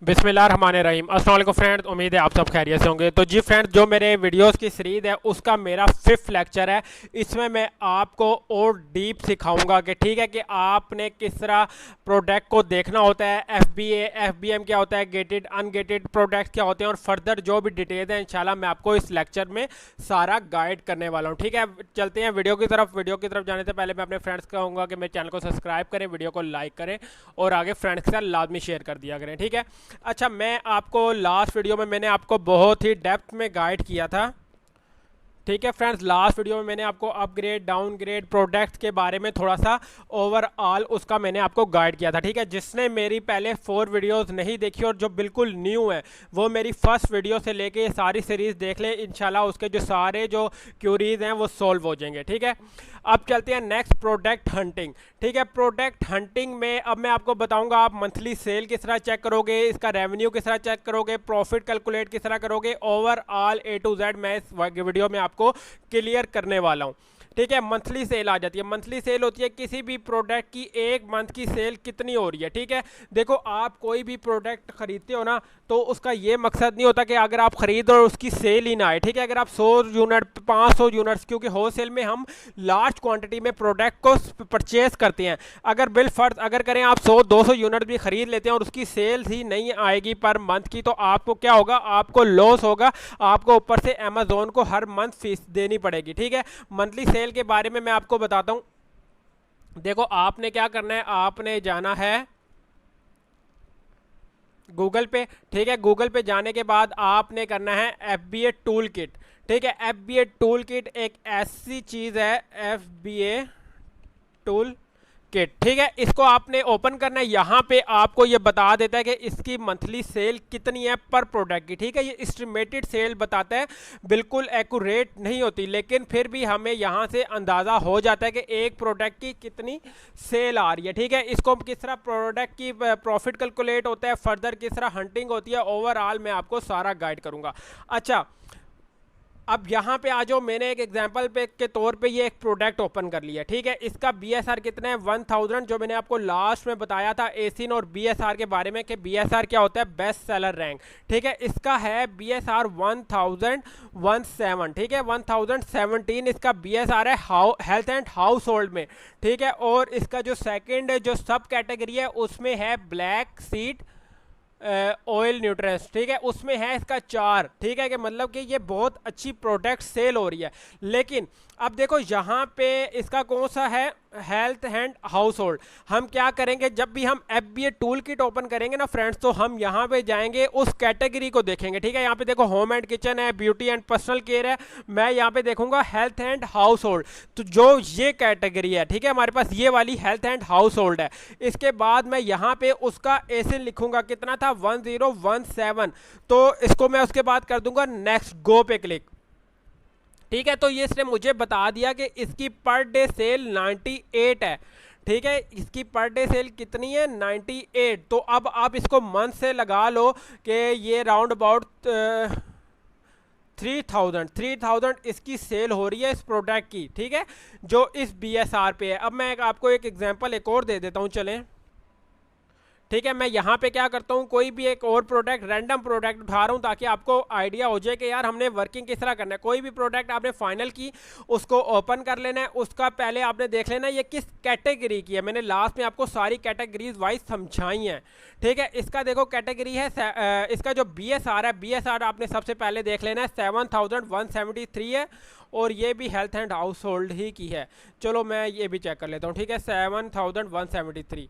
बिस्मिल्लाहिर्रहमानिर्रहीम। अस्सलाम वालेकुम फ्रेंड्स, उम्मीद है आप सब खैरियत से होंगे। तो जी फ्रेंड्स, जो मेरे वीडियोस की सीरीज़ है उसका मेरा 5th लेक्चर है। इसमें मैं आपको और डीप सिखाऊंगा कि ठीक है कि आपने किस तरह प्रोडक्ट को देखना होता है, एफबीएम क्या होता है, गेटेड अनगेटेड प्रोडक्ट्स क्या होते हैं, और फर्दर जो भी डिटेल्स हैं इंशाल्लाह मैं आपको इस लेक्चर में सारा गाइड करने वाला हूँ। ठीक है, चलते हैं वीडियो की तरफ। वीडियो की तरफ जाने से पहले मैं अपने फ्रेंड्स को कहूँगा कि मेरे चैनल को सब्सक्राइब करें, वीडियो को लाइक करें और आगे फ्रेंड्स के साथ लाजमी शेयर कर दिया करें। ठीक है, अच्छा, मैं आपको लास्ट वीडियो में मैंने आपको बहुत ही डेप्थ में गाइड किया था। ठीक है फ्रेंड्स, लास्ट वीडियो में मैंने आपको अपग्रेड डाउनग्रेड प्रोडक्ट्स के बारे में थोड़ा सा ओवरऑल उसका मैंने आपको गाइड किया था। ठीक है, जिसने मेरी पहले 4 वीडियोस नहीं देखी और जो बिल्कुल न्यू है वो मेरी फर्स्ट वीडियो से लेके ये सारी सीरीज़ देख ले, इंशाल्लाह उसके जो सारे जो क्यूरीज हैं वो सॉल्व हो जाएंगे। ठीक है, अब चलते हैं नेक्स्ट, प्रोडक्ट हंटिंग। ठीक है, प्रोडक्ट हंटिंग में अब मैं आपको बताऊंगा आप मंथली सेल किस तरह चेक करोगे, इसका रेवेन्यू किस तरह चेक करोगे, प्रॉफिट कैलकुलेट किस तरह करोगे, ओवरऑल A to Z मैं इस वीडियो में आपको क्लियर करने वाला हूं। ठीक है, मंथली सेल आ जाती है। मंथली सेल होती है किसी भी प्रोडक्ट की एक मंथ की सेल कितनी हो रही है। ठीक है, देखो आप कोई भी प्रोडक्ट खरीदते हो ना, तो उसका ये मकसद नहीं होता कि अगर आप खरीदो और उसकी सेल ही ना आए। ठीक है, अगर आप 100 यूनिट 500 यूनिट्स, क्योंकि होलसेल में हम लार्ज क्वांटिटी में प्रोडक्ट को परचेज करते हैं, अगर बिल फर्ज अगर करें आप 100-200 यूनिट भी खरीद लेते हैं और उसकी सेल ही नहीं आएगी पर मंथ की, तो आपको क्या होगा, आपको लॉस होगा, आपको ऊपर से अमेजोन को हर मंथ फीस देनी पड़ेगी। ठीक है, मंथली सेल के बारे में मैं आपको बताता हूं। देखो आपने क्या करना है, आपने जाना है गूगल पे। ठीक है, गूगल पे जाने के बाद आपने करना है FBA टूल किट। ठीक है, FBA टूल किट एक ऐसी चीज है, FBA टूल किट। ठीक है, इसको आपने ओपन करना है। यहाँ पे आपको ये बता देता है कि इसकी मंथली सेल कितनी है पर प्रोडक्ट की। ठीक है, ये एस्टिमेटेड सेल बताता है, बिल्कुल एक्यूरेट नहीं होती, लेकिन फिर भी हमें यहाँ से अंदाज़ा हो जाता है कि एक प्रोडक्ट की कितनी सेल आ रही है। ठीक है, इसको किस तरह प्रोडक्ट की प्रॉफिट कैलकुलेट होता है, फर्दर किस तरह हंटिंग होती है, ओवरऑल मैं आपको सारा गाइड करूँगा। अच्छा, अब यहाँ पे आ जाओ, मैंने एक एग्जांपल पे के तौर पे ये एक प्रोडक्ट ओपन कर लिया। ठीक है, इसका BSR कितना है, 1000, जो मैंने आपको लास्ट में बताया था एसिन और BSR के बारे में कि BSR क्या होता है, बेस्ट सेलर रैंक। ठीक है, इसका है BSR 1017। ठीक है, 1017 इसका BSR है हेल्थ एंड हाउस होल्ड में। ठीक है, और इसका जो सेकेंड जो सब कैटेगरी है उसमें है ब्लैक सीड ऑयल न्यूट्रेंस। ठीक है, उसमें है इसका 4। ठीक है, कि मतलब कि ये बहुत अच्छी प्रोडक्ट सेल हो रही है। लेकिन अब देखो यहाँ पे इसका कौन सा है, हेल्थ एंड हाउस होल्ड। हम क्या करेंगे, जब भी हम FBA टूल किट ओपन करेंगे ना फ्रेंड्स, तो हम यहाँ पे जाएंगे, उस कैटेगरी को देखेंगे। ठीक है, यहाँ पे देखो होम एंड किचन है, ब्यूटी एंड पर्सनल केयर है, मैं यहाँ पे देखूंगा हेल्थ एंड हाउस होल्ड। तो जो ये कैटेगरी है, ठीक है, हमारे पास ये वाली हेल्थ एंड हाउस होल्ड है। इसके बाद मैं यहाँ पे उसका एसिन लिखूंगा, कितना था, 1017। तो इसको मैं उसके बाद कर दूंगा नेक्स्ट, गो पे क्लिक। ठीक है, तो ये इसने मुझे बता दिया कि इसकी पर डे सेल 98 है। ठीक है, इसकी पर डे सेल कितनी है, 98। तो अब आप इसको मंथ से लगा लो कि ये राउंड अबाउट 3000 इसकी सेल हो रही है इस प्रोडक्ट की। ठीक है, जो इस BSR पे है। अब मैं आपको एक एग्जांपल एक और दे देता हूँ, चलें। ठीक है, मैं यहाँ पे क्या करता हूँ, कोई भी एक और प्रोडक्ट, रैंडम प्रोडक्ट उठा रहा हूँ ताकि आपको आइडिया हो जाए कि यार हमने वर्किंग किस तरह करना है। कोई भी प्रोडक्ट आपने फाइनल की, उसको ओपन कर लेना है। उसका पहले आपने देख लेना है ये किस कैटेगरी की है। मैंने लास्ट में आपको सारी कैटेगरीज वाइज समझाई हैं। ठीक है, इसका देखो कैटेगरी है, इसका जो BSR है, BSR आपने सबसे पहले देख लेना है, 7173 है, और ये भी हेल्थ एंड हाउस होल्ड ही की है। चलो मैं ये भी चेक कर लेता हूँ। ठीक है, 7173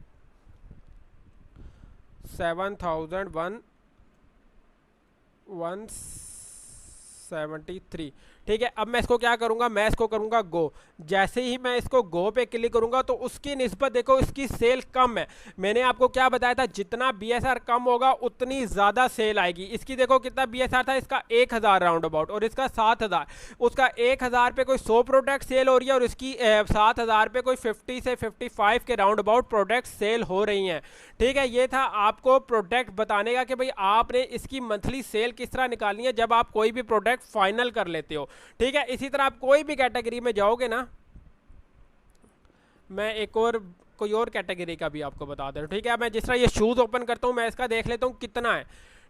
7173। ठीक है, अब मैं इसको क्या करूंगा, मैं इसको करूंगा गो। जैसे ही मैं इसको गो पे क्लिक करूंगा तो उसकी निस्बत देखो इसकी सेल कम है। मैंने आपको क्या बताया था, जितना BSR कम होगा उतनी ज़्यादा सेल आएगी। इसकी देखो कितना BSR था, इसका 1000 राउंड अबाउट, और इसका 7000। उसका 1000 पे कोई 100 प्रोडक्ट सेल हो रही है और इसकी 7000 पे कोई 50 से 55 के राउंड अबाउट प्रोडक्ट सेल हो रही हैं। ठीक है, ये था आपको प्रोडक्ट बताने का कि भाई आपने इसकी मंथली सेल किस तरह निकालनी है जब आप कोई भी प्रोडक्ट फाइनल कर लेते हो। ठीक है, इसी तरह आप कोई भी कैटेगरी में जाओगे ना, मैं एक और कोई और कैटेगरी का भी आपको बता दे रहा हूँ, ठीक है। मैं जिस तरह ये शूज़ ओपन करता हूँ, मैं इसका देख लेता हूँ कितना है,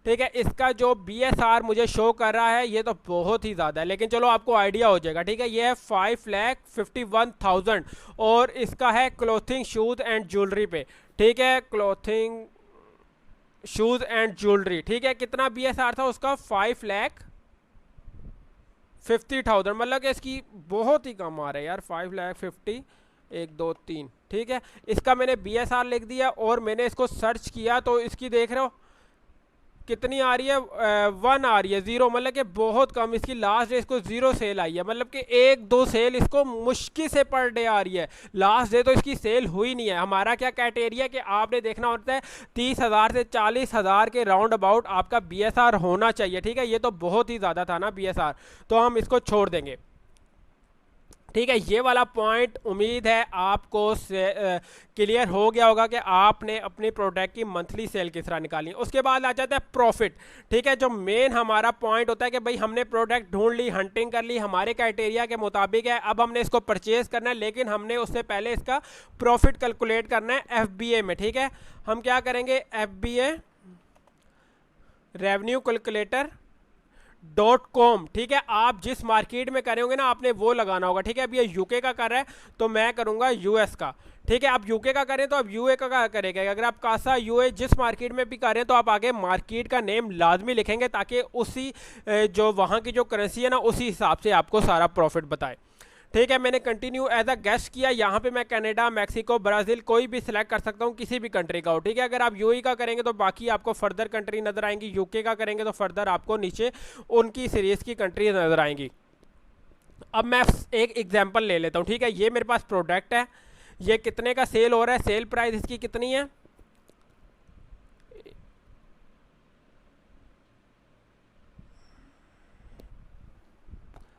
ठीक है। इसका जो BSR मुझे शो कर रहा है ये तो बहुत ही ज़्यादा है, लेकिन चलो आपको आइडिया हो जाएगा, ठीक है। ये है 5,51,000 और इसका है क्लोथिंग शूज़ एंड ज्वेलरी पे, ठीक है। क्लोथिंग शूज़ एंड ज्वेलरी, ठीक है। कितना BSR था उसका? 5,50,000, मतलब कि इसकी बहुत ही कम आ रहा है यार। 5,50,000, 1 2 3, ठीक है। इसका मैंने BSR लिख दिया और मैंने इसको सर्च किया तो इसकी देख रहे हो कितनी आ रही है, 1 आ रही है, 0, मतलब कि बहुत कम। इसकी लास्ट डे इसको 0 सेल आई है, मतलब कि 1-2 सेल इसको मुश्किल से पर डे आ रही है। लास्ट डे तो इसकी सेल हुई नहीं है। हमारा क्या क्राइटेरिया कि आपने देखना होता है 30,000 से 40,000 के राउंड अबाउट आपका BSR होना चाहिए, ठीक है। ये तो बहुत ही ज़्यादा था ना BSR, तो हम इसको छोड़ देंगे, ठीक है। ये वाला पॉइंट उम्मीद है आपको क्लियर हो गया होगा कि आपने अपनी प्रोडक्ट की मंथली सेल किस तरह निकाली। उसके बाद आ जाता है प्रॉफिट, ठीक है। जो मेन हमारा पॉइंट होता है कि भाई हमने प्रोडक्ट ढूंढ ली, हंटिंग कर ली, हमारे क्राइटेरिया के मुताबिक है, अब हमने इसको परचेज करना है, लेकिन हमने उससे पहले इसका प्रॉफिट कैलकुलेट करना है FBA में, ठीक है। हम क्या करेंगे, FBA रेवेन्यू कैलकुलेटर .com, ठीक है। आप जिस मार्केट में करे होंगे ना आपने वो लगाना होगा, ठीक है। अब ये यूके का कर रहा है तो मैं करूंगा US का, ठीक है। आप यूके का करें तो आप यूए का करेंगे। अगर आप कासा यूए जिस मार्केट में भी करें तो आप आगे मार्केट का नेम लाजमी लिखेंगे, ताकि उसी जो वहाँ की जो करेंसी है ना उसी हिसाब से आपको सारा प्रॉफिट बताए, ठीक है। मैंने कंटिन्यू एज अ गेस्ट किया। यहाँ पे मैं कनाडा, मैक्सिको, ब्राज़ील कोई भी सिलेक्ट कर सकता हूँ, किसी भी कंट्री का हो, ठीक है। अगर आप यूएई का करेंगे तो बाकी आपको फर्दर कंट्री नज़र आएंगी, यूके का करेंगे तो फर्दर आपको नीचे उनकी सीरीज़ की कंट्री नज़र आएंगी। अब मैं एक एग्जांपल ले लेता हूँ, ठीक है। ये मेरे पास प्रोडक्ट है, ये कितने का सेल हो रहा है, सेल प्राइस इसकी कितनी है,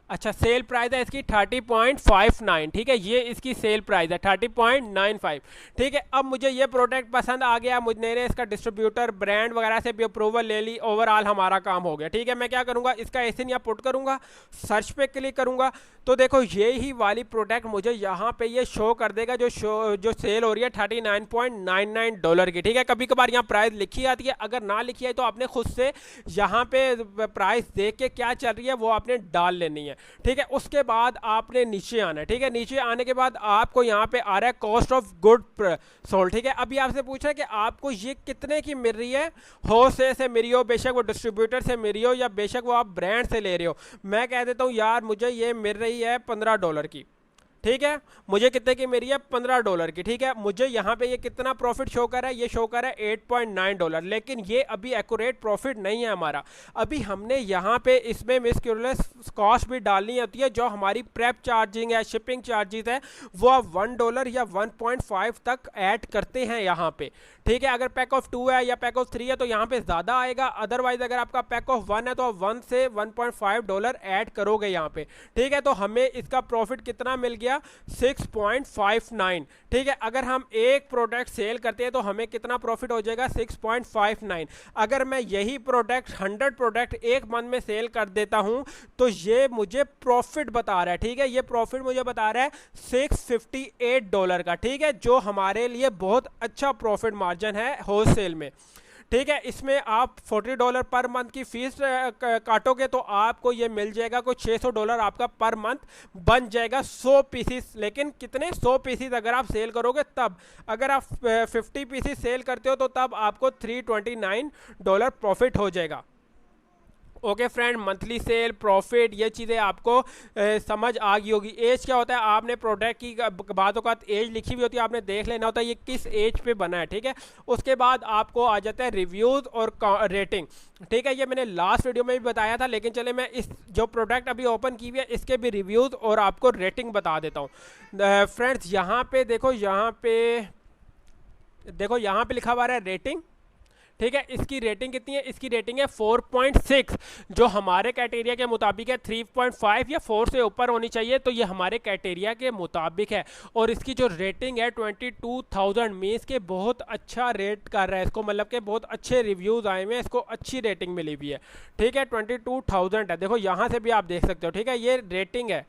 अच्छा सेल प्राइस है इसकी 30.59, ठीक है। ये इसकी सेल प्राइस है 30.95, ठीक है। अब मुझे ये प्रोडक्ट पसंद आ गया, मैंने इसका डिस्ट्रीब्यूटर ब्रांड वगैरह से भी अप्रूवल ले ली, ओवरऑल हमारा काम हो गया, ठीक है। मैं क्या करूँगा, इसका एसिन या पुट करूँगा, सर्च पे क्लिक करूँगा तो देखो ये ही वाली प्रोडक्ट मुझे यहाँ पे ये शो कर देगा, जो सेल हो रही है $39.99 की, ठीक है। कभी कभार यहाँ प्राइस लिखी आती है, अगर ना लिखी है तो आपने खुद से यहाँ पे प्राइस देख के क्या चल रही है वो आपने डाल लेनी है, ठीक है। उसके बाद आपने नीचे आना है, ठीक है। नीचे आने के बाद आपको यहाँ पे आ रहा है कॉस्ट ऑफ गुड सोल्ड, ठीक है। अभी आपसे पूछ रहा है कि आपको ये कितने की मिल रही है, होलसेल से मिल रही हो, बेशक वो डिस्ट्रीब्यूटर से मिल रही हो या बेशक वो आप ब्रांड से ले रहे हो। मैं कह देता हूँ यार मुझे ये मिल रही है $15 की, ठीक है। मुझे कितने की मेरी है, $15 की, ठीक है। मुझे यहाँ पे ये कितना प्रॉफिट शो कर रहा है, ये शो कर रहा है $8.9, लेकिन ये अभी एक्यूरेट प्रॉफिट नहीं है हमारा। अभी हमने यहाँ पे इसमें मिसक्यूलस कॉस्ट भी डालनी होती है, जो हमारी प्रेप चार्जिंग है, शिपिंग चार्जेस है, वो आप $1 या 1.5 तक ऐड करते हैं यहाँ पे, ठीक है। अगर पैक ऑफ 2 है या पैक ऑफ 3 है तो यहाँ पे ज़्यादा आएगा, अदरवाइज अगर आपका पैक ऑफ 1 है तो आप 1 से $1.5 ऐड करोगे यहाँ पे, ठीक है। तो हमें इसका प्रॉफिट कितना मिल गया, 6.59, ठीक है। अगर हम एक प्रोडक्ट सेल करते हैं तो हमें कितना प्रॉफिट हो जाएगा, 6.59। अगर मैं यही प्रोडक्ट 100 प्रोडक्ट एक मंथ में सेल कर देता हूं तो ये मुझे प्रॉफिट बता रहा है, ठीक है। ये प्रॉफिट मुझे बता रहा है $658 का, ठीक है, जो हमारे लिए बहुत अच्छा प्रॉफिट मार्जिन है होलसेल में, ठीक है। इसमें आप $40 पर मंथ की फीस काटोगे तो आपको ये मिल जाएगा कोई $600 आपका पर मंथ बन जाएगा 100 पीसीस, लेकिन कितने 100 पीसीस अगर आप सेल करोगे तब। अगर आप 50 पीसीस सेल करते हो तो तब आपको $329 प्रॉफिट हो जाएगा। Okay friend, monthly cell, profit, ये चीज़ें आपको समझ आ गई होगी। एज क्या होता है, आपने प्रोडक्ट की बातों का एज लिखी हुई होती है, आपने देख लेना होता है ये किस एज पे बना है, ठीक है। उसके बाद आपको आ जाता है रिव्यूज़ और रेटिंग, ठीक है। ये मैंने लास्ट वीडियो में भी बताया था, लेकिन चले मैं इस जो प्रोडक्ट अभी ओपन की हुई है इसके भी रिव्यूज़ और आपको रेटिंग बता देता हूँ। फ्रेंड्स यहाँ पे देखो, यहाँ पे लिखा हुआ है रेटिंग, ठीक है। इसकी रेटिंग कितनी है, इसकी रेटिंग है 4.6, जो हमारे क्राइटेरिया के मुताबिक है। 3.5 या 4 से ऊपर होनी चाहिए, तो ये हमारे क्राइटेरिया के मुताबिक है। और इसकी जो रेटिंग है 22,000 मीन्स के बहुत अच्छा रेट कर रहा है इसको, मतलब के बहुत अच्छे रिव्यूज़ आए हुए हैं, इसको अच्छी रेटिंग मिली हुई है, ठीक है। 22,000 है, देखो यहाँ से भी आप देख सकते हो, ठीक है। ये रेटिंग है,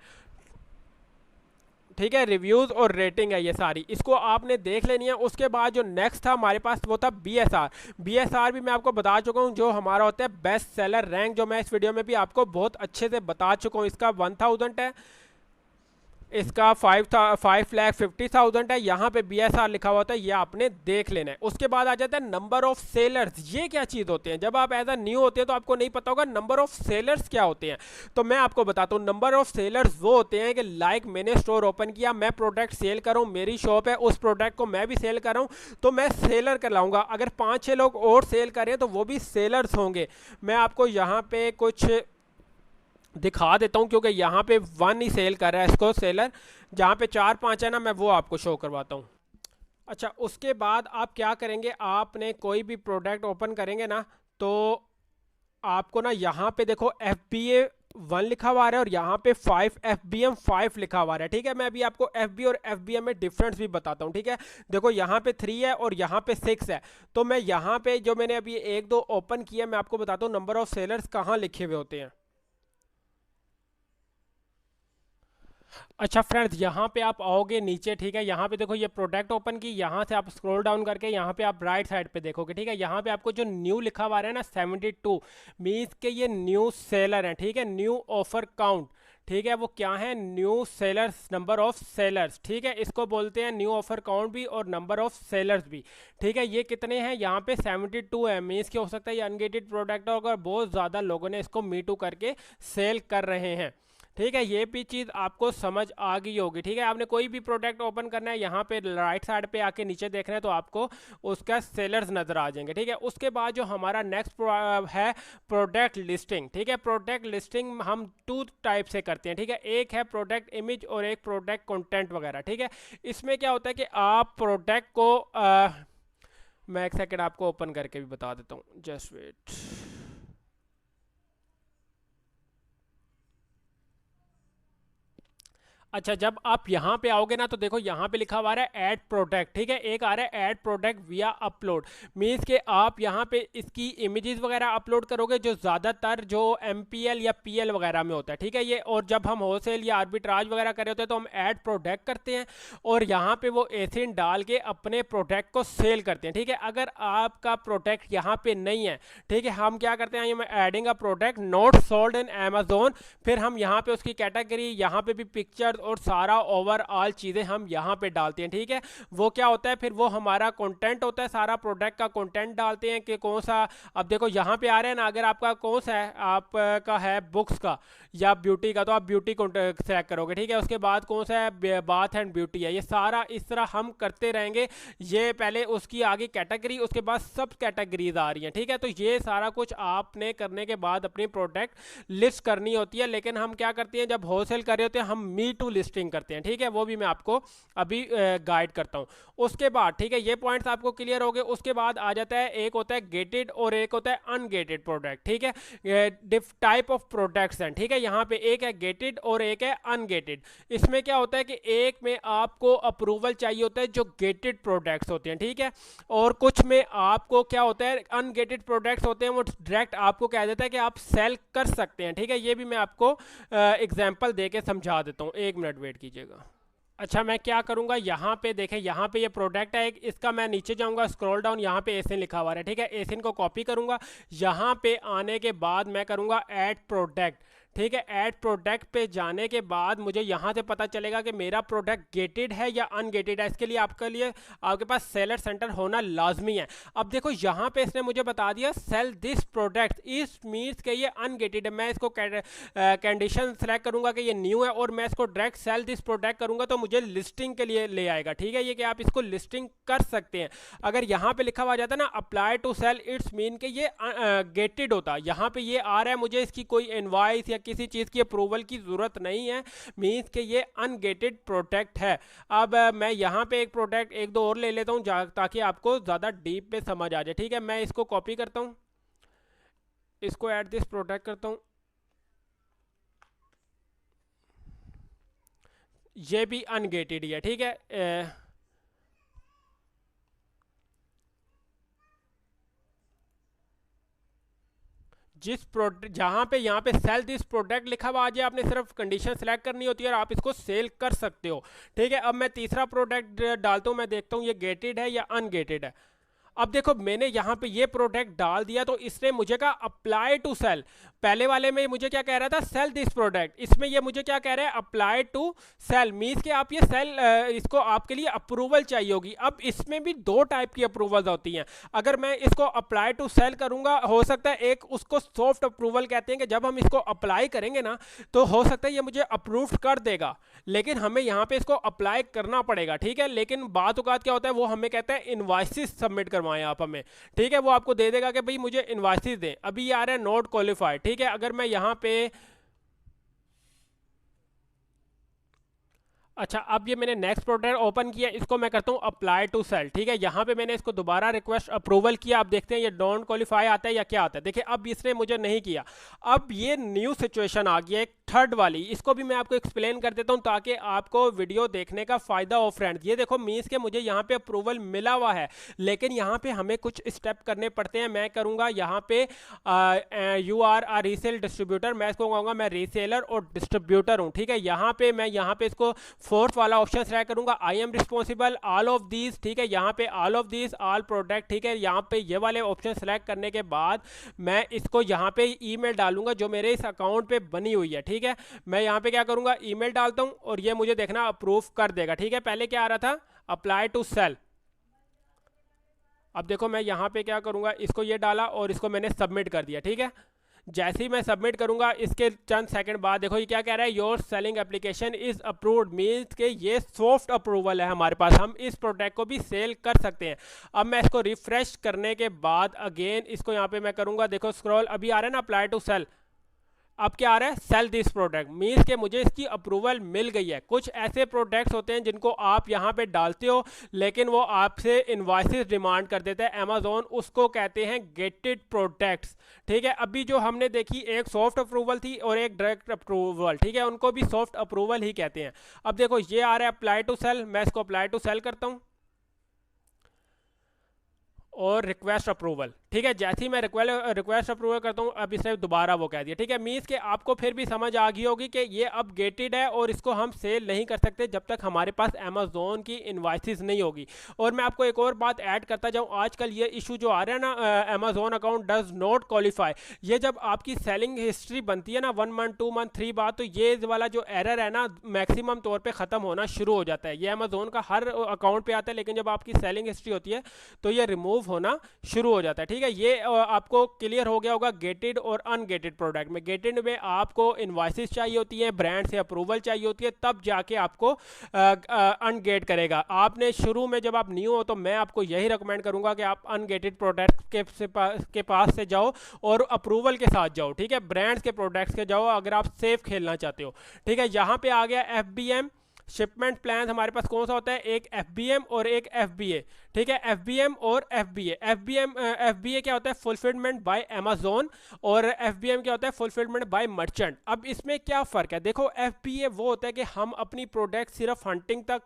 ठीक है, रिव्यूज़ और रेटिंग है ये सारी, इसको आपने देख लेनी है। उसके बाद जो नेक्स्ट था हमारे पास वो था BSR। BSR भी मैं आपको बता चुका हूँ, जो हमारा होता है बेस्ट सेलर रैंक, जो मैं इस वीडियो में भी आपको बहुत अच्छे से बता चुका हूँ। इसका 1000 है, इसका 5,50,000 है। यहाँ पे BSR लिखा हुआ होता है, ये आपने देख लेना है। उसके बाद आ जाता है नंबर ऑफ सेलर्स। ये क्या चीज़ होते हैं, जब आप एज अ न्यू होते हैं तो आपको नहीं पता होगा नंबर ऑफ सेलर्स क्या होते हैं। तो मैं आपको बताता हूँ, नंबर ऑफ सेलर्स वो होते हैं कि लाइक मैंने स्टोर ओपन किया, मैं प्रोडक्ट सेल कर रहा हूँ, मेरी शॉप है, उस प्रोडक्ट को मैं भी सेल कर रहा हूँ, तो मैं सेलर कहलाऊंगा। अगर 5-6 लोग और सेल कर रहे हैं तो वो भी सेलर्स होंगे। मैं आपको यहाँ पे कुछ दिखा देता हूँ, क्योंकि यहाँ पे 1 ही सेल कर रहा है इसको सेलर, जहाँ पे 4-5 है ना, मैं वो आपको शो करवाता हूँ। अच्छा, उसके बाद आप क्या करेंगे, आपने कोई भी प्रोडक्ट ओपन करेंगे ना, तो आपको ना यहाँ पे देखो FBA 1 लिखा हुआ है और यहाँ पे 5 FBM 5 लिखा हुआ है। ठीक है, मैं अभी आपको FB और FBM में डिफरेंस भी बताता हूँ। ठीक है, देखो यहाँ पे 3 है और यहाँ पे 6 है। तो मैं यहाँ पे जो मैंने अभी 1-2 ओपन किया, मैं आपको बताता हूँ नंबर ऑफ सेलर्स कहाँ लिखे हुए होते हैं। अच्छा फ्रेंड्स, यहाँ पे आप आओगे नीचे, ठीक है, यहाँ पे देखो ये प्रोडक्ट ओपन की, यहाँ से आप स्क्रॉल डाउन करके यहाँ पे आप राइट साइड पे देखोगे। ठीक है, यहाँ पे आपको जो न्यू लिखा हुआ है ना 72, मीन्स के ये न्यू सेलर है। ठीक है, न्यू ऑफर काउंट, ठीक है, वो क्या है, new sellers, number of sellers. ठीक है, इसको बोलते हैं न्यू ऑफर काउंट भी और नंबर ऑफ सेलर्स भी। ठीक है, ये कितने हैं, यहाँ पे 72 है। मीन्स के हो सकता है ये अनगेटेड प्रोडक्ट हो, अगर बहुत ज़्यादा लोगों ने इसको मी टू करके सेल कर रहे हैं। ठीक है, ये भी चीज़ आपको समझ आ गई होगी। ठीक है, आपने कोई भी प्रोडक्ट ओपन करना है, यहाँ पे राइट साइड पे आके नीचे देख रहे हैं तो आपको उसका सेलर्स नज़र आ जाएंगे। ठीक है, उसके बाद जो हमारा नेक्स्ट है प्रोडक्ट लिस्टिंग। ठीक है, प्रोडक्ट लिस्टिंग हम 2 टाइप से करते हैं। ठीक है, एक है प्रोडक्ट इमेज और एक प्रोडक्ट कंटेंट वगैरह। ठीक है, इसमें क्या होता है कि आप प्रोडक्ट को मैं एक सेकेंड आपको ओपन करके भी बता देता हूँ, जस्ट वेट। अच्छा, जब आप यहाँ पे आओगे ना, तो देखो यहाँ पे लिखा हुआ है ऐड प्रोडक्ट। ठीक है, एक आ रहा है ऐड प्रोडक्ट विया अपलोड। मीन्स के आप यहाँ पे इसकी इमेजेस वगैरह अपलोड करोगे, जो ज़्यादातर जो MPL या PL वगैरह में होता है। ठीक है, ये और जब हम होलसेल या आर्बिट्राज वगैरह कर रहे होते हैं तो हम ऐड प्रोडक्ट करते हैं और यहाँ पे वो एसिन डाल के अपने प्रोडक्ट को सेल करते हैं। ठीक है, अगर आपका प्रोडक्ट यहाँ पे नहीं है, ठीक है, हम क्या करते हैं, adding a product not sold in Amazon, फिर हम यहाँ पे उसकी कैटेगरी, यहाँ पे भी पिक्चर और सारा ओवरऑल चीज़ें हम यहाँ पे डालते हैं। ठीक है, वो क्या होता है, फिर वो हमारा कंटेंट होता है, सारा प्रोडक्ट का कंटेंट डालते हैं कि कौन सा। अब देखो यहाँ पे आ रहे हैं ना, अगर आपका कौन सा है, आपका है बुक्स का या ब्यूटी का, तो आप ब्यूटी सेलेक्ट करोगे। ठीक है, उसके बाद कौन सा है, बाथ एंड ब्यूटी है। ये सारा इस तरह हम करते रहेंगे। ये पहले उसकी आगे कैटेगरी, उसके बाद सब कैटेगरीज आ रही हैं। ठीक है, तो ये सारा कुछ आपने करने के बाद अपनी प्रोडक्ट लिस्ट करनी होती है। लेकिन हम क्या करते हैं, जब होलसेल कर रहे होते हैं हम मी टू लिस्टिंग करते हैं। ठीक है, वो भी मैं आपको अभी गाइड करता हूँ। उसके बाद ठीक है, ये पॉइंट्स आपको क्लियर हो गए। उसके बाद आ जाता है, एक होता है गेटेड और एक होता है अनगेटेड प्रोडक्ट। ठीक है, टाइप ऑफ प्रोडक्ट्स हैं। ठीक है, यहाँ पे एक है गेटेड और एक है अनगेटेड। इसमें क्या होता है कि एक में आपको अप्रूवल चाहिए होता है, जो गेटेड प्रोडक्ट्स होते हैं। ठीक है, और कुछ में आपको क्या होता है, अनगेटेड प्रोडक्ट्स होते हैं, वो डायरेक्ट आपको कह देता है कि आप सेल कर सकते हैं। ठीक है, ये भी मैं आपको एग्जांपल दे के समझा देता हूँ, 1 मिनट वेट कीजिएगा। अच्छा, मैं क्या करूंगा, यहाँ पे देखें, यहाँ पे ये प्रोडक्ट है एक, इसका मैं नीचे जाऊंगा, स्क्रॉल डाउन, यहाँ पे एसिन लिखा हुआ है। ठीक है, एसिन को कॉपी करूंगा, यहाँ पे आने के बाद मैं करूंगा ऐड प्रोडक्ट। ठीक है, ऐड प्रोडक्ट पे जाने के बाद मुझे यहाँ से पता चलेगा कि मेरा प्रोडक्ट गेटेड है या अनगेटेड है। इसके लिए आपके पास सेलर सेंटर होना लाजमी है। अब देखो यहाँ पे इसने मुझे बता दिया सेल दिस प्रोडक्ट, इस मीन्स के ये अनगेटेड है। मैं इसको कंडीशन सेलेक्ट करूंगा कि ये न्यू है और मैं इसको डायरेक्ट सेल दिस प्रोडक्ट करूंगा तो मुझे लिस्टिंग के लिए ले आएगा। ठीक है, ये कि आप इसको लिस्टिंग कर सकते हैं। अगर यहाँ पे लिखा हुआ जाता है ना apply to sell, it's mean के ये गेटेड होता। यहाँ पे ये आ रहा है, मुझे इसकी कोई इनवॉइस या किसी चीज़ की अप्रूवल की ज़रूरत नहीं है, मीन्स कि ये अनगेटेड प्रोडक्ट है। अब मैं यहाँ पे एक प्रोडक्ट 1-2 और ले लेता हूँ ताकि आपको ज़्यादा डीप पे समझ आ जाए। ठीक है, मैं इसको कॉपी करता हूँ, इसको ऐड दिस प्रोडक्ट करता हूँ, ये भी अनगेटेड ही है। ठीक है, जिस प्रोडक्ट जहाँ पे यहाँ पे सेल दिस प्रोडक्ट लिखा हुआ आ जाए, आपने सिर्फ कंडीशन सेलेक्ट करनी होती है और आप इसको सेल कर सकते हो। ठीक है, अब मैं तीसरा प्रोडक्ट डालता हूँ, मैं देखता हूँ ये गेटेड है या अनगेटेड है। अब देखो मैंने यहाँ पे ये प्रोडक्ट डाल दिया तो इसने मुझे कहा अप्लाई टू सेल। पहले वाले में मुझे क्या कह रहा था, सेल दिस प्रोडक्ट, इसमें ये मुझे क्या कह रहा है, अप्लाई टू सेल। मीन्स के आप ये सेल इसको आपके लिए अप्रूवल चाहिए होगी। अब इसमें भी दो टाइप की अप्रूवल होती हैं। अगर मैं इसको अप्लाई टू सेल करूंगा, हो सकता है एक उसको सॉफ्ट अप्रूवल कहते हैं कि जब हम इसको अप्लाई करेंगे ना तो हो सकता है ये मुझे अप्रूव कर देगा, लेकिन हमें यहाँ पे इसको अप्लाई करना पड़ेगा। ठीक है, लेकिन बात औकात क्या होता है, वो हमें कहता है इनवॉइसेस सबमिट करवाएं आप हमें। ठीक है, वो आपको दे देगा कि भाई मुझे इनवॉइसेस दें। अभी ये आ रहा है नॉट क्वालिफाइड। ठीक है, अगर मैं यहाँ पे, अच्छा अब ये मैंने नेक्स्ट प्रोडक्ट ओपन किया, इसको मैं करता हूँ अप्लाई टू सेल। ठीक है, यहाँ पे मैंने इसको दोबारा रिक्वेस्ट अप्रूवल किया। आप देखते हैं ये डोंट क्वालिफाई आता है या क्या आता है। देखिए अब इसने मुझे नहीं किया। अब ये न्यू सिचुएशन आ गई है एक थर्ड वाली, इसको भी मैं आपको एक्सप्लेन कर देता हूँ ताकि आपको वीडियो देखने का फायदा हो फ्रेंड्स। ये देखो मीन्स के मुझे यहाँ पे अप्रूवल मिला हुआ है, लेकिन यहाँ पे हमें कुछ स्टेप करने पड़ते हैं। मैं करूँगा यहाँ पे you are a resale distributor, मैं इसको कहूँगा मैं रीसेलर और डिस्ट्रीब्यूटर हूँ। ठीक है, यहाँ पे मैं यहाँ पे इसको फोर्थ वाला ऑप्शन सेलेक्ट करूंगा, I am responsible all of these. ठीक है, यहाँ पे all of these all product. ठीक है, यहाँ पे ये वाले ऑप्शन सेलेक्ट करने के बाद मैं इसको यहाँ पे ईमेल डालूंगा जो मेरे इस अकाउंट पे बनी हुई है। ठीक है, मैं यहाँ पे क्या करूंगा, ईमेल डालता हूँ और ये मुझे देखना अप्रूव कर देगा। ठीक है, पहले क्या आ रहा था, अप्लाई टू सेल। अब देखो मैं यहाँ पे क्या करूंगा, इसको ये डाला और इसको मैंने सबमिट कर दिया। ठीक है, जैसे ही मैं सबमिट करूंगा इसके चंद सेकंड बाद देखो ये क्या कह रहा है, your selling application is approved. Means के ये सॉफ्ट अप्रूवल है हमारे पास, हम इस प्रोडक्ट को भी सेल कर सकते हैं। अब मैं इसको रिफ्रेश करने के बाद अगेन इसको यहाँ पे मैं करूंगा, देखो स्क्रॉल अभी आ रहा है ना अप्लाई टू सेल। अब क्या आ रहा है, सेल दिस प्रोडक्ट। मीन्स के मुझे इसकी अप्रूवल मिल गई है। कुछ ऐसे प्रोडक्ट्स होते हैं जिनको आप यहाँ पे डालते हो लेकिन वो आपसे इनवॉइसेस डिमांड कर देता है अमेजोन, उसको कहते हैं गेटेड प्रोडक्ट्स। ठीक है, अभी जो हमने देखी एक सॉफ्ट अप्रूवल थी और एक डायरेक्ट अप्रूवल। ठीक है, उनको भी सॉफ्ट अप्रूवल ही कहते हैं। अब देखो ये आ रहा है अप्लाई टू सेल, मैं इसको अप्लाई टू सेल करता हूँ और रिक्वेस्ट अप्रूवल। ठीक है, जैसे ही मैं रिक्वेस्ट अप्रूवल करता हूँ अब इसने दोबारा वो कह दिया। ठीक है, मीन्स के आपको फिर भी समझ आ गई होगी कि ये अब गेटेड है और इसको हम सेल नहीं कर सकते जब तक हमारे पास अमेजोन की इनवॉइसेस नहीं होगी। और मैं आपको एक और बात ऐड करता जाऊँ, आजकल ये इशू जो आ रहा है ना, Amazon account does not qualify, ये जब आपकी सेलिंग हिस्ट्री बनती है ना 1 मंथ 2 मंथ 3 बाद, तो ये वाला जो एरर है ना मैक्सिमम तौर पर ख़त्म होना शुरू हो जाता है। ये अमेजोन का हर अकाउंट पर आता है, लेकिन जब आपकी सेलिंग हिस्ट्री होती है तो ये रिमूव होना शुरू हो जाता है। ठीक है, ये आपको क्लियर हो गया होगा गेटेड और अनगेटेड प्रोडक्ट में। गेटेड में आपको इनवॉइसेस चाहिए होती है, ब्रांड से अप्रूवल चाहिए होती है, तब जाके आपको अनगेट करेगा। आपने शुरू में जब आप न्यू हो तो मैं आपको यही रिकमेंड करूंगा कि आप अनगेटेड प्रोडक्ट के पास से जाओ और अप्रूवल के साथ जाओ। ठीक है, ब्रांड्स के प्रोडक्ट्स के जाओ अगर आप सेफ खेलना चाहते हो। ठीक है, यहाँ पे आ गया FBM शिपमेंट प्लान। हमारे पास कौन सा होता है, एक FBM और एक FBA। ठीक है, FBM और FBA। FBA क्या होता है, फुलफिलमेंट बाय अमेजोन, और FBM क्या होता है, फुलफिलमेंट बाय मर्चेंट। अब इसमें क्या फ़र्क है, देखो FBA वो होता है कि हम अपनी प्रोडक्ट सिर्फ हंटिंग तक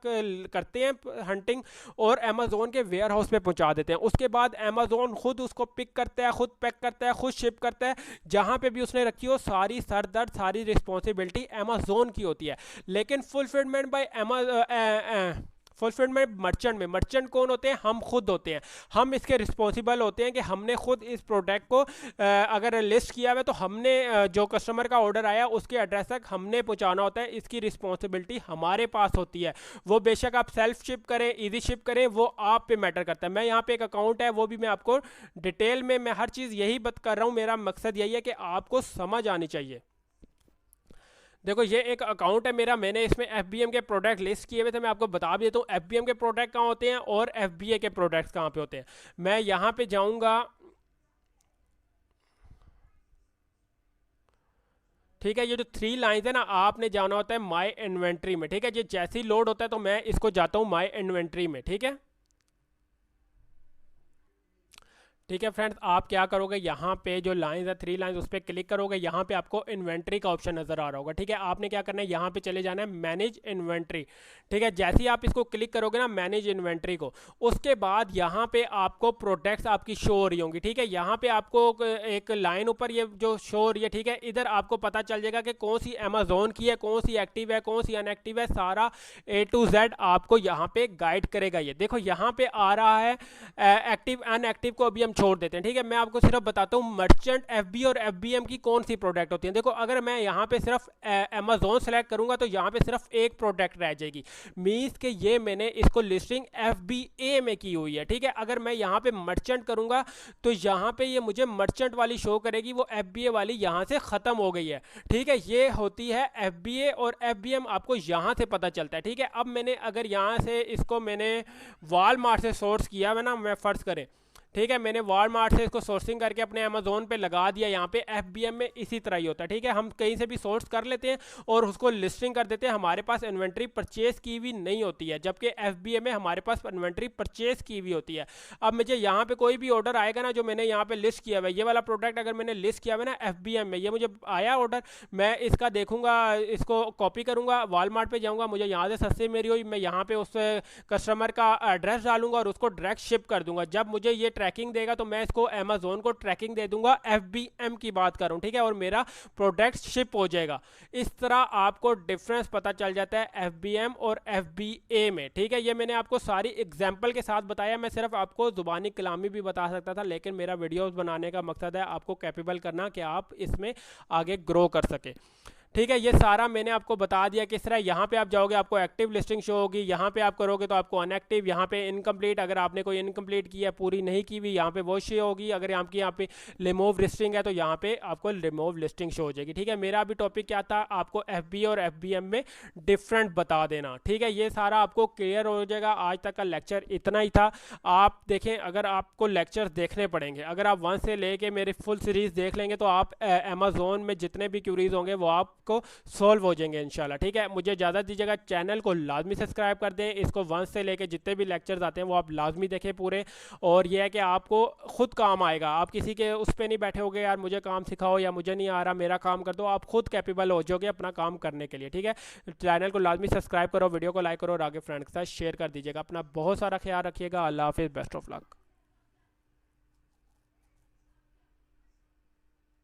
करते हैं, हंटिंग, और अमेजोन के वेयर हाउस पे पहुंचा देते हैं। उसके बाद अमेजोन खुद उसको पिक करता है, खुद पैक करता है, खुद शिप करता है। जहाँ पे भी उसने रखी हो सारी सरदर्द सारी रिस्पॉन्सिबिलिटी अमेजोन की होती है। लेकिन फुलफिलमेंट फुलफिलमेंट मर्चेंट कौन होते हैं, हम खुद होते हैं। हम इसके रिस्पॉन्सिबल होते हैं कि हमने खुद इस प्रोडक्ट को अगर लिस्ट किया हुआ है तो हमने जो कस्टमर का ऑर्डर आया उसके एड्रेस तक हमने पहुंचाना होता है। इसकी रिस्पॉन्सिबिलिटी हमारे पास होती है। वो बेशक आप सेल्फ शिप करें, ईजी शिप करें, वो आप पे मैटर करता है। मैं यहाँ पे एक अकाउंट है वो भी मैं आपको डिटेल में मैं हर चीज़ यही बात कर रहा हूँ। मेरा मकसद यही है कि आपको समझ आनी चाहिए। देखो ये एक अकाउंट है मेरा, मैंने इसमें FBM के प्रोडक्ट लिस्ट किए हुए थे। मैं आपको बता भी देता हूँ FBM के प्रोडक्ट कहाँ होते हैं और FBA के प्रोडक्ट्स कहाँ पे होते हैं। मैं यहाँ पे जाऊँगा, ठीक है, ये जो 3 लाइंस है ना, आपने जाना होता है माई इन्वेंट्री में। ठीक है, ये जैसे ही लोड होता है तो मैं इसको जाता हूँ माई इन्वेंट्री में। ठीक है, ठीक है फ्रेंड्स, आप क्या करोगे, यहाँ पे जो लाइंस है 3 लाइंस उस पर क्लिक करोगे, यहाँ पे आपको इन्वेंट्री का ऑप्शन नजर आ रहा होगा। ठीक है, आपने क्या करना है, यहाँ पे चले जाना है मैनेज इन्वेंट्री। ठीक है, जैसे ही आप इसको क्लिक करोगे ना मैनेज इन्वेंट्री को, उसके बाद यहाँ पे आपको प्रोडक्ट्स आपकी शो हो रही होंगी। ठीक है, यहाँ पे आपको एक लाइन ऊपर ये जो शो हो रही है, ठीक है, इधर आपको पता चल जाएगा कि कौन सी अमेजोन की है, कौन सी एक्टिव है, कौन सी अनएक्टिव है, सारा A to Z आपको यहाँ पे गाइड करेगा। ये देखो यहाँ पे आ रहा है एक्टिव अनएक्टिव को अभी हम छोड़ देते हैं। ठीक है, मैं आपको सिर्फ बताता हूँ मर्चेंट एफबी और एफबीएम की कौन सी प्रोडक्ट होती है। देखो अगर मैं यहाँ पे सिर्फ अमेजोन सेलेक्ट करूंगा तो यहाँ पे सिर्फ एक प्रोडक्ट रह जाएगी, मीन्स के ये मैंने इसको लिस्टिंग एफबीए में की हुई है। ठीक है, अगर मैं यहाँ पे मर्चेंट करूंगा तो यहाँ पे ये मुझे मर्चेंट वाली शो करेगी, वो एफबीए वाली यहाँ से खत्म हो गई है। ठीक है, ये होती है एफबीए और एफबीएम, आपको यहाँ से पता चलता है। ठीक है, अब मैंने अगर यहाँ से इसको मैंने वॉलमार्ट से सोर्स किया है ना, मैं फर्ज करें, ठीक है, मैंने वॉलमार्ट से इसको सोर्सिंग करके अपने अमेजोन पे लगा दिया। यहाँ पे एफबीएम में इसी तरह ही होता है। ठीक है, हम कहीं से भी सोर्स कर लेते हैं और उसको लिस्टिंग कर देते हैं, हमारे पास इन्वेंट्री परचेज की हुई नहीं होती है, जबकि एफबीएम में हमारे पास इन्वेंट्री परचेज की हुई होती है। अब मुझे यहाँ पे कोई भी ऑर्डर आएगा ना जो मैंने यहाँ पे लिस्ट किया हुआ है, ये वाला प्रोडक्ट अगर मैंने लिस्ट किया हुआ है ना एफबीएम में, ये मुझे आया ऑर्डर, मैं इसका देखूंगा, इसको कॉपी करूंगा, वॉलमार्ट पे जाऊंगा, मुझे यहाँ से सस्ती मेरी हुई, मैं यहाँ पे उस कस्टमर का एड्रेस डालूंगा और उसको डायरेक्ट शिप कर दूंगा। जब मुझे ये ट्रैकिंग देगा तो मैं इसको अमेजोन को ट्रैकिंग दे दूंगा, एफबीएम की बात करूं। ठीक है, और मेरा प्रोडक्ट शिप हो जाएगा। इस तरह आपको डिफरेंस पता चल जाता है एफबीएम और एफबीए में। ठीक है, ये मैंने आपको सारी एग्जांपल के साथ बताया, मैं सिर्फ आपको जुबानी कलामी भी बता सकता था, लेकिन मेरा वीडियोस बनाने का मकसद है आपको कैपेबल करना कि आप इसमें आगे ग्रो कर सके। ठीक है, ये सारा मैंने आपको बता दिया किस तरह। यहाँ पे आप जाओगे आपको एक्टिव लिस्टिंग शो होगी, यहाँ पे आप करोगे तो आपको अनएक्टिव, यहाँ पे इनकम्प्लीट, अगर आपने कोई इनकम्प्लीट की है पूरी नहीं की हुई, यहाँ पे वो शो होगी। अगर यहाँ पे रिमूव लिस्टिंग है तो यहाँ पे आपको रिमूव लिस्टिंग शो हो जाएगी। ठीक है, मेरा अभी टॉपिक क्या था, आपको एफबी और एफबीएम में डिफरेंट बता देना। ठीक है, ये सारा आपको क्लियर हो जाएगा। आज तक का लेक्चर इतना ही था। आप देखें, अगर आपको लेक्चर देखने पड़ेंगे, अगर आप 1 से लेके मेरी फुल सीरीज देख लेंगे तो आप अमेजोन में जितने भी क्यूरीज होंगे वो आप को सॉल्व हो जाएंगे इंशाल्लाह। ठीक है, मुझे इजाज़त दीजिएगा, चैनल को लाजमी सब्सक्राइब कर दें, इसको 1 से लेके जितने भी लेक्चर्स आते हैं वो आप लाजमी देखें पूरे। और ये है कि आपको खुद काम आएगा, आप किसी के उस पर नहीं बैठे होगे यार मुझे काम सिखाओ या मुझे नहीं आ रहा मेरा काम कर दो, आप खुद कैपेबल हो जाओगे अपना काम करने के लिए। ठीक है, चैनल को लाजमी सब्सक्राइब करो, वीडियो को लाइक करो और आगे फ्रेंड्स के साथ शेयर कर दीजिएगा। अपना बहुत सारा ख्याल रखिएगा। अल्लाह हाफिज़, बेस्ट ऑफ लक।